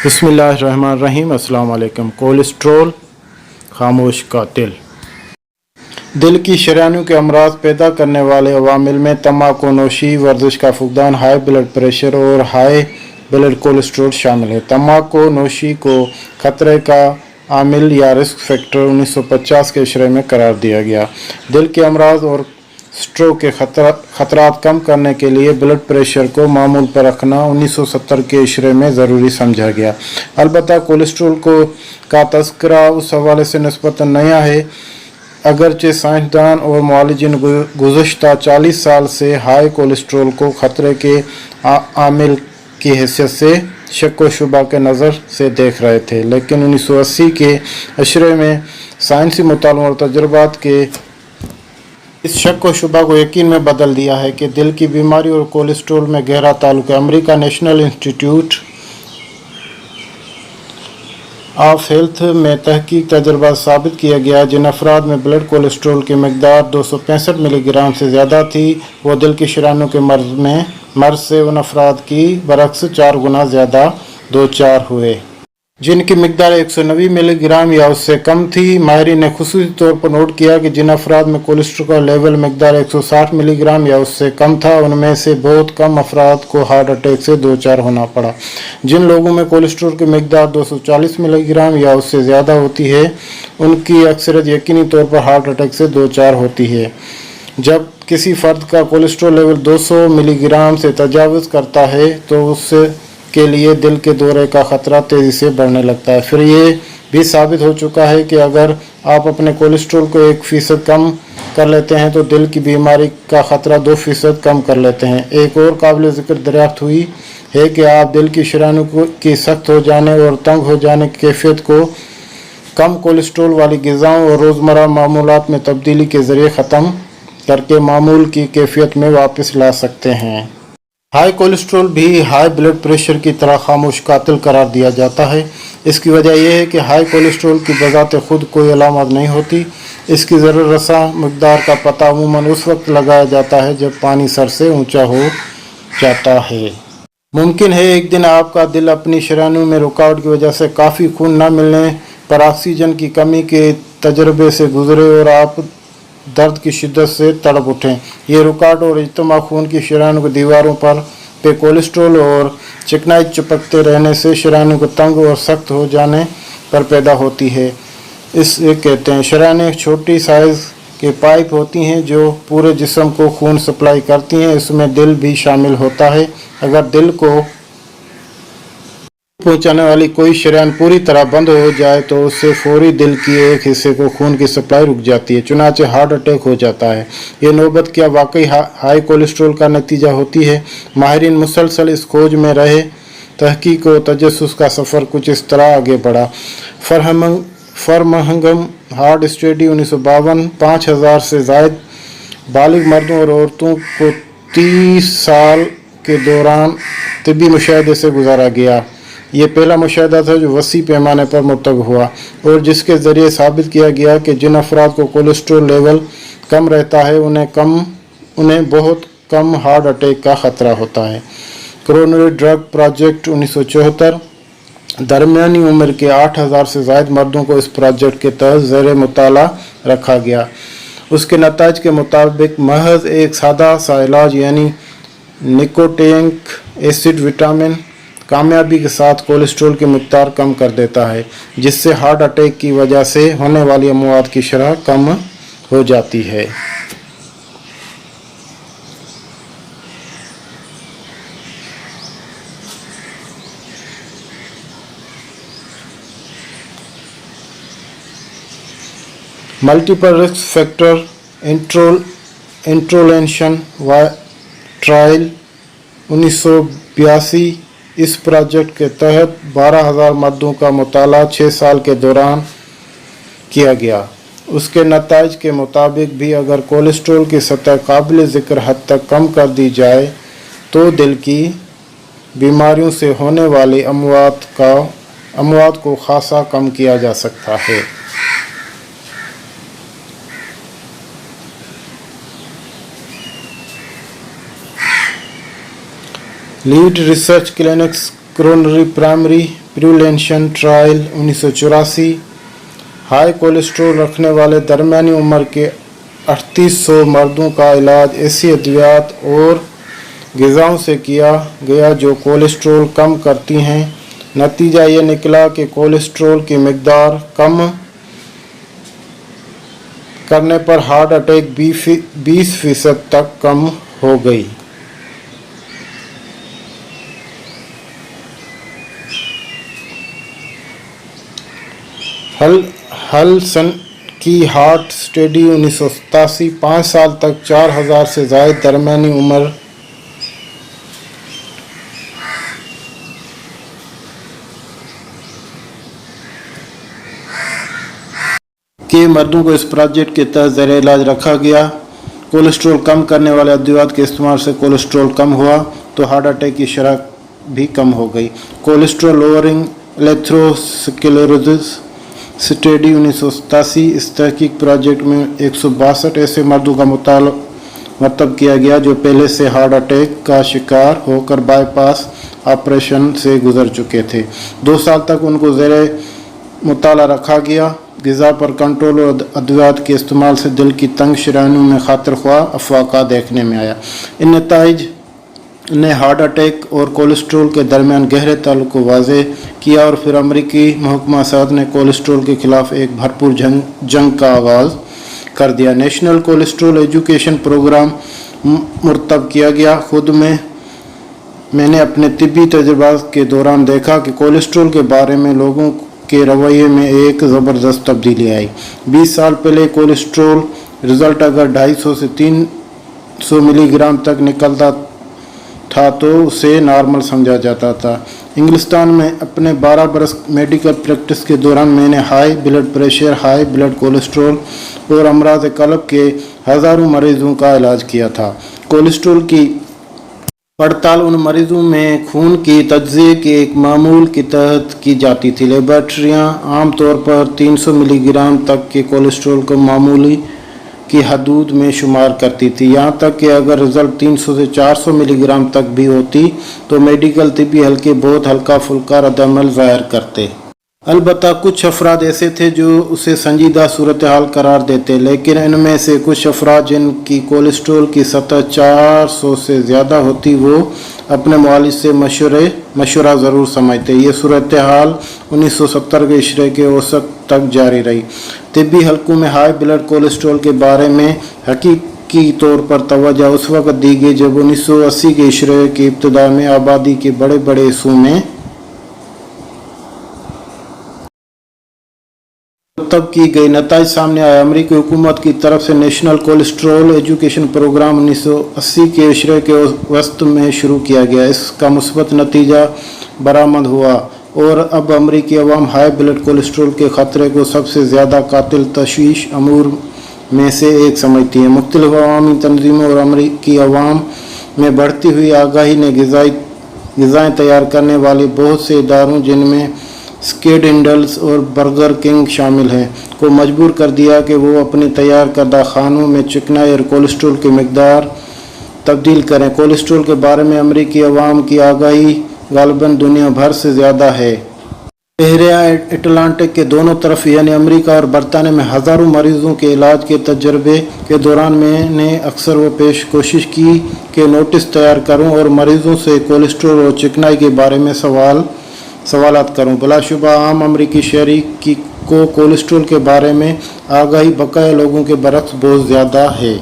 बिस्मिल्लाहिर्रहमानिर्रहीम। अस्सलाम वालेकुम। कोलेस्ट्रोल खामोश कातिल। दिल की शरीयानों के अमराज पैदा करने वाले अवामिल में तंबाकू नोशी, वर्जिश का फुकदान, हाई ब्लड प्रेशर और हाई ब्लड कोलेस्ट्रोल शामिल है। तंबाकू नोशी को खतरे का आमिल या रिस्क फैक्टर 1950 के इशरे में करार दिया गया। दिल के अमराज और स्ट्रोक के खतरात कम करने के लिए ब्लड प्रेशर को मामूल पर रखना 1970 के इशरे में ज़रूरी समझा गया। अलबत्ता कोलेस्ट्रोल का तज़किरा उस हवाले से निस्बतन नया है, अगरचे साइंसदान और मुआलिजिन गुज़श्ता 40 साल से हाई कोलेस्ट्रोल को ख़तरे के आमिल की हैसियत से शक व शुबा के नज़र से देख रहे थे, लेकिन 1980 के इशरे में साइंसी मुतालों और तजुर्बात के इस शक व शुबा को यकीन में बदल दिया है कि दिल की बीमारी और कोलेस्ट्रोल में गहरा ताल्लुक है। America national institute of health में तहकीक तजर्बा साबित किया गया, जिन अफराद में ब्लड कोलेस्ट्रोल की मकदार 265 मिलीग्राम से ज़्यादा थी, वो दिल की शरीयानों के मर्ज से उन अफराद की बरक्स 4 गुना ज़्यादा दो चार हुए जिनकी मकदार 190 मिलीग्राम या उससे कम थी। माहिरीन ने खुसूसी तौर पर नोट किया कि जिन अफराद में कोलेस्ट्रॉल का लेवल मकदार 160 मिलीग्राम या उससे कम था, उनमें से बहुत कम अफराद को हार्ट अटैक से दो चार होना पड़ा। जिन लोगों में कोलेस्ट्रॉल की मकदार 240 मिलीग्राम या उससे ज़्यादा होती है, उनकी अक्सरियत यकीनी तौर पर हार्ट अटैक से दो चार होती है। जब किसी फ़र्द का कोलेस्ट्रॉल लेवल 200 मिलीग्राम से तजावज़ करता है तो उससे के लिए दिल के दौरे का ख़तरा तेज़ी से बढ़ने लगता है। फिर ये भी साबित हो चुका है कि अगर आप अपने कोलेस्ट्रॉल को 1% कम कर लेते हैं तो दिल की बीमारी का ख़तरा 2% कम कर लेते हैं। एक और काबिल ज़िक्र दरियाफ्त हुई है कि आप दिल की शरीयानों की सख्त हो जाने और तंग हो जाने की कैफियत को कम कोलेस्ट्रॉल वाली ग़िज़ाओं और रोज़मर्रा मामूलात में तब्दीली के ज़रिए ख़त्म करके मामूल की कैफियत में वापस ला सकते हैं। हाई कोलेस्ट्रॉल भी हाई ब्लड प्रेशर की तरह खामोश कातिल करार दिया जाता है। इसकी वजह यह है कि हाई कोलेस्ट्रॉल की बज़ात खुद कोई अलामत नहीं होती। इसकी ज़रूर रसा मकदार का पता अमूमन उस वक्त लगाया जाता है जब पानी सर से ऊंचा हो जाता है। मुमकिन है एक दिन आपका दिल अपनी शरीयानों में रुकावट की वजह से काफ़ी खून न मिलने पर ऑक्सीजन की कमी के तजर्बे से गुजरे और आप दर्द की शिद्दत से तड़प उठें। ये रुकावट और इज्तिमा खून की शरीयानों की दीवारों पे कोलेस्ट्रॉल और चिकनाई चिपकते रहने से शरीयानों को तंग और सख्त हो जाने पर पैदा होती है। इसे कहते हैं शरीयानें एक छोटी साइज़ के पाइप होती हैं जो पूरे जिस्म को खून सप्लाई करती हैं। इसमें दिल भी शामिल होता है। अगर दिल को पहुंचाने वाली कोई शरीयान पूरी तरह बंद हो जाए तो उससे फौरी दिल की एक हिस्से को खून की सप्लाई रुक जाती है, चुनांचे हार्ट अटैक हो जाता है। ये नौबत क्या वाकई हाई कोलेस्ट्रॉल का नतीजा होती है? माहिरीन मुसलसल इस खोज में रहे। तहकीक और तजस्सुस का सफ़र कुछ इस तरह आगे बढ़ा। फर्महंगम हार्ट स्टडी 1952 5000 से ज़ायद बालिग मर्दों और औरतों को 30 साल के दौरान तिब्बी मुशाहदे से गुजारा गया। ये पहला मुशाहदा था जो वसी पैमाने पर मुर्तब हुआ और जिसके ज़रिए साबित किया गया कि जिन अफराद को कोलेस्ट्रॉल लेवल कम रहता है उन्हें बहुत कम हार्ट अटैक का ख़तरा होता है। कोरोनरी ड्रग प्रोजेक्ट 1974 दरमियानी उम्र के 8000 से ज़ायद मर्दों को इस प्रोजेक्ट के तहत ज़ेर मुताला रखा गया। उसके नताइज के मुताबिक महज एक सादा सा इलाज यानी निकोटिनिक एसिड विटामिन कामयाबी के साथ कोलेस्ट्रॉल की मकदार कम कर देता है, जिससे हार्ट अटैक की वजह से होने वाली अमवात की शरह कम हो जाती है। मल्टीपल रिस्क फैक्टर इंट्रोलेशन ट्रायल 1982 इस प्रोजेक्ट के तहत 12,000 मर्दों का मुताला 6 साल के दौरान किया गया। उसके नताइज के मुताबिक भी अगर कोलेस्ट्रॉल की सतह काबिल ज़िक्र हद तक कम कर दी जाए तो दिल की बीमारियों से होने वाली अमवात को खासा कम किया जा सकता है। Lead research clinics coronary primary prevention trial 1984, high cholesterol रखने वाले दरमियानी उम्र के 3800 मर्दों का इलाज ऐसी अद्वियात और ग़िज़ाओं से किया गया जो कोलेस्ट्रॉल कम करती हैं। नतीजा ये निकला कि कोलेस्ट्रॉल की मिकदार कम करने पर हार्ट अटैक 20% तक कम हो गई। हल्सन की हार्ट स्टडी 1987, 5 साल तक 4000 से ज़ायद दरमियानी उम्र के मर्दों को इस प्रोजेक्ट के तहत ज़ेर इलाज रखा गया। कोलेस्ट्रॉल कम करने वाले अद्वियात के इस्तेमाल से कोलेस्ट्रॉल कम हुआ तो हार्ट अटैक की शरह भी कम हो गई। कोलेस्ट्रॉल लोअरिंग एथेरोस्क्लेरोसिस स्टडी 1987, इस तहकीक प्रोजेक्ट में 162 ऐसे मर्दों का मुतालब किया गया जो पहले से हार्ट अटैक का शिकार होकर बाईपास ऑपरेशन से गुजर चुके थे। 2 साल तक उनको ज़ेर मुताला रखा गया। ग़िज़ा पर कंट्रोल और अद्वियात के इस्तेमाल से दिल की तंग शराइयों में खातिर ख्वाह अफवाक़ा देखने में आया। इन नताइज ने हार्ट अटैक और कोलेस्ट्रॉल के दरमियान गहरे ताल्लुक़ को वाज़ेह किया और फिर अमरीकी महकमा सेहत ने कोलेस्ट्रॉल के ख़िलाफ़ एक भरपूर जंग का आगाज़ कर दिया। नेशनल कोलेस्ट्रॉल एजुकेशन प्रोग्राम मुरतब किया गया। खुद मैंने अपने तिब्बी तजुर्बात के दौरान देखा कि कोलेस्ट्रॉल के बारे में लोगों के रवैये में एक ज़बरदस्त तब्दीली आई। 20 साल पहले कोलेस्ट्रॉल रिज़ल्ट अगर 250 से 300 मिलीग्राम तक निकलता था तो उसे नॉर्मल समझा जाता था। इंग्लिस्तान में अपने 12 बरस मेडिकल प्रैक्टिस के दौरान मैंने high blood pressure, high blood cholesterol और अमराज क़ल्ब के हज़ारों मरीज़ों का इलाज किया था। कोलेस्ट्रॉल की पड़ताल उन मरीज़ों में खून की तज्ज़िये के एक मामूल के तहत की जाती थी। लेबॉरेटरियाँ आम तौर पर 300 मिलीग्राम तक के कोलेस्ट्रॉल को मामूली की हदूद में शुमार करती थी। यहाँ तक कि अगर रिज़ल्ट 300 से 400 मिलीग्राम तक भी होती तो मेडिकल तिब्बी हल्के बहुत हल्का फुल्का रद्दअमल ज़ाहिर करते। अलबत्ता कुछ अफराद ऐसे थे जो उसे संजीदा सूरत हाल करार देते, लेकिन इनमें से कुछ अफराद जिनकी कोलेस्ट्रॉल की सतह 400 से ज़्यादा होती वो अपने मुआलिज से मशवरा ज़रूर समझते। ये सूरत हाल 1970 के इशरे के औसत तक जारी रही। तिब्बी हलकों में हाई ब्लड कोलेस्ट्रॉल के बारे में हकीकी तौर पर तवज्जो उस वक़्त दी गई जब 1980 के इशरे की इब्तिदा में आबादी के बड़े बड़े हिस्सों में तब की गई नताइज सामने आया। अमरीकी हुकूमत की तरफ से नेशनल कोलेस्ट्रॉल एजुकेशन प्रोग्राम 1980 के इशरे के वस्त में शुरू किया गया। इसका मुस्बत नतीजा बरामद हुआ और अब अमरीकी अवाम हाई ब्लड कोलेस्ट्रॉल के ख़तरे को सबसे ज़्यादा कातिल तशवीश अमूर में से एक समझती है। मुख्तलिफ अवामी तंजीमों और अमरीकी अवाम में बढ़ती हुई आगाही ने ग़िज़ाएँ तैयार करने वाले बहुत से इदारों जिनमें स्केड इंडल्स और बर्गर किंग शामिल हैं को मजबूर कर दिया कि वो अपने तैयार करदा खानों में चिकनाई और कोलेस्ट्रॉल की मिकदार तब्दील करें। कोलेस्ट्रॉल के बारे में अमरीकी अवाम की आगाही गालिबन दुनिया भर से ज़्यादा है। दरिया अटलांटिक के दोनों तरफ यानी अमेरिका और बरतानिया में हज़ारों मरीज़ों के इलाज के तजर्बे के दौरान मैंने अक्सर वो कोशिश की कि नोटिस तैयार करूं और मरीज़ों से कोलेस्ट्रॉल और चिकनाई के बारे में सवालात करूं। बिलाशुबा आम अमरीकी शहरी को कोलेस्ट्रॉल के बारे में आगाही बकाया लोगों के बरक्स बहुत ज़्यादा है।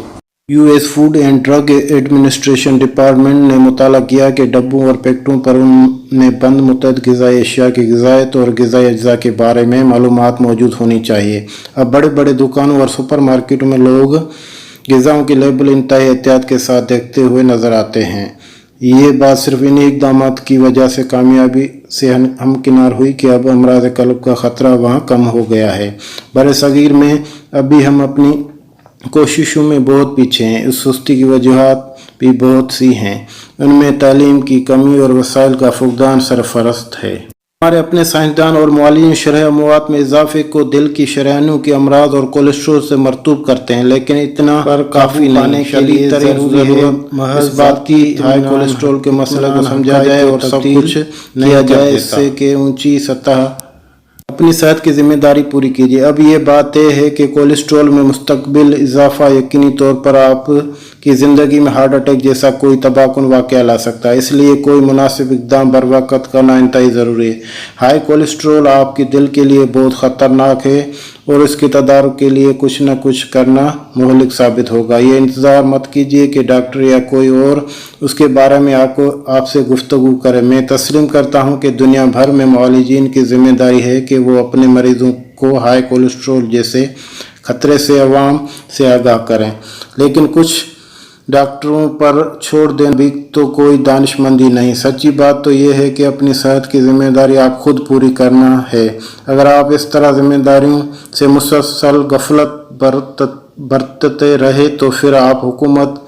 US food and drug administration department ने मुताला किया कि डब्बों और पैकेटों पर उनमें बंद मुतअद्दिद ग़िज़ाई अशिया की ग़िज़ायत और ग़िज़ाई अज्जा के बारे में मालूमात मौजूद होनी चाहिए। अब बड़े बड़े दुकानों और सुपर मार्केटों में लोग ग़िज़ाओं के लेबल इंतहाई एहतियात के साथ देखते हुए नज़र आते हैं। ये बात सिर्फ इन्हीं इक़दाम की वजह से कामयाबी से हमकिनार हुई कि अब अमराज़ क़ल्ब का ख़तरा वहाँ कम हो गया है। बरसग़ीर में अभी हम अपनी कोशिशों में बहुत पीछे हैं। इस सुस्ती की वजूहात भी बहुत सी हैं। उनमें तालीम की कमी और वसाइल का फुक़दान सरफ़हरिस्त है। हमारे अपने साइंसदान और मुआलिन शरह अमवात में इजाफे को दिल की शरीयानों के अमराज और कोलेस्ट्रोल से मरतूब करते हैं, लेकिन इतना पर काफ़ी नहीं। शदीद ज़रूरी है इस बात की हाई कोलेस्ट्रोल के मसले को समझा जाए और सब कुछ किया जाए इससे कि ऊंची सतह अपनी सेहत की जिम्मेदारी पूरी कीजिए। अब ये बात तय है कि कोलेस्ट्रॉल में मुस्तकबिल इजाफा यकीनी तौर पर आपकी ज़िंदगी में हार्ट अटैक जैसा कोई तबाहकुन वाक़या ला सकता है, इसलिए कोई मुनासिब इक़दाम बर वक़्त करना इंतहाई ज़रूरी है। हाई कोलेस्ट्रॉल आपके दिल के लिए बहुत ख़तरनाक है और इसके तदारुक के लिए कुछ न कुछ करना मुहलिक साबित होगा। ये इंतज़ार मत कीजिए कि डॉक्टर या कोई और उसके बारे में आपसे गुफ्तगू करे। मैं तस्लीम करता हूँ कि दुनिया भर में मुआलिजीन की जिम्मेदारी है कि वो अपने मरीजों को हाई कोलेस्ट्रॉल जैसे खतरे से अवाम से आगाह करें, लेकिन कुछ डॉक्टरों पर छोड़ दें भी तो कोई दानिशमंदी नहीं। सच्ची बात तो ये है कि अपनी सेहत की जिम्मेदारी आप खुद पूरी करना है। अगर आप इस तरह जिम्मेदारियों से मुसलसल गफलत बरतते रहे तो फिर आप हुकूमत,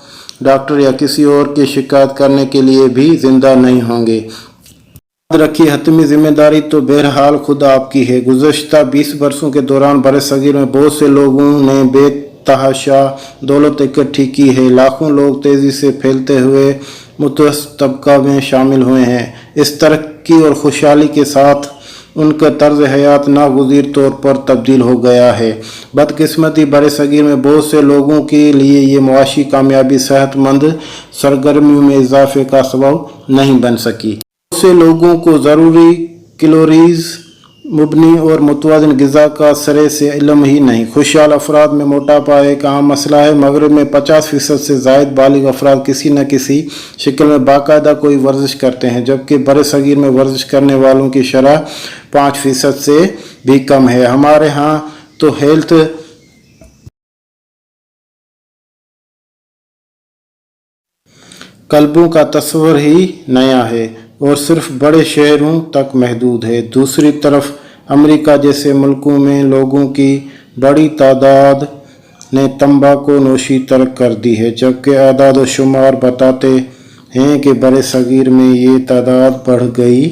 डॉक्टर या किसी और की शिकायत करने के लिए भी जिंदा नहीं होंगे। याद रखिए, हतमी जिम्मेदारी तो बहरहाल खुद आपकी है। गुज़श्ता 20 बरसों के दौरान बरसगीर में बहुत से लोगों ने बेतहाशा दौलत इकट्ठी की है। लाखों लोग तेज़ी से फैलते हुए मुतवस्सित तबका में शामिल हुए हैं। इस तरक्की और खुशहाली के साथ उनका तर्ज हयात नागुज़ीर तौर पर तब्दील हो गया है। बदकिस्मती बरसगीर में बहुत से लोगों के लिए ये मुआशी कामयाबी सेहतमंद सरगर्मियों में इजाफे का सबब नहीं बन सकी। बहुत से लोगों को ज़रूरी कैलोरीज, मुबनी और मुतवाज़िन ग़िज़ा का सरे से इल्म ही नहीं। खुशहाल अफराद में मोटापा एक आम मसला है। मगरिब में 50% से ज़ायद बालिग अफराद किसी न किसी शक्ल में बाकायदा कोई वर्जिश करते हैं, जबकि बरसगीर में वर्जिश करने वालों की शरह 5% से भी कम है। हमारे यहाँ तो हेल्थ क्लबों का तस्वर ही नया है और सिर्फ बड़े शहरों तक महदूद है। दूसरी तरफ अमेरिका जैसे मुल्कों में लोगों की बड़ी तादाद ने तंबाकू नोशी तर्क कर दी है, जबकि आदाद व शुमार बताते हैं कि बरसगीर में ये तादाद बढ़ गई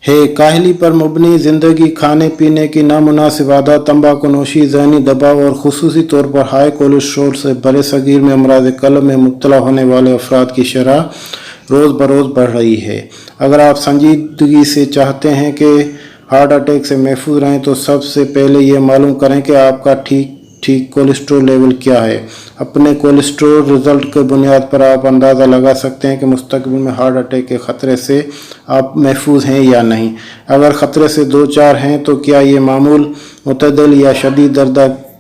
है। काहली पर मुबनी ज़िंदगी, खाने पीने की नामुनासिब आदत, तंबाकू नोशी, ज़हनी दबाव और खुसूसी तौर पर हाई कोलेस्ट्रॉल से बरसगीर में अमराज क़ल्ब में मुब्तला होने वाले अफराद की शरह रोज़ बरोज़ बढ़ रही है। अगर आप संजीदगी से चाहते हैं कि हार्ट अटैक से महफूज रहें तो सबसे पहले ये मालूम करें कि आपका ठीक कोलेस्ट्रॉल लेवल क्या है। अपने कोलेस्ट्रॉल रिज़ल्ट के बुनियाद पर आप अंदाज़ा लगा सकते हैं कि मुस्तकबिल में हार्ट अटैक के ख़तरे से आप महफूज हैं या नहीं। अगर ख़तरे से 2-4 हैं तो क्या ये मामूल, मुतदल या शदीद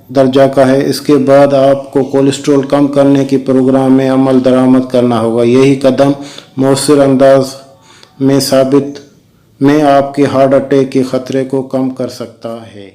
दर्जा का है। इसके बाद आपको कोलेस्ट्रॉल कम करने की प्रोग्राम में अमल दरामद करना होगा। यही कदम मौसर अंदाज में आपके हार्ट अटैक के ख़तरे को कम कर सकता है।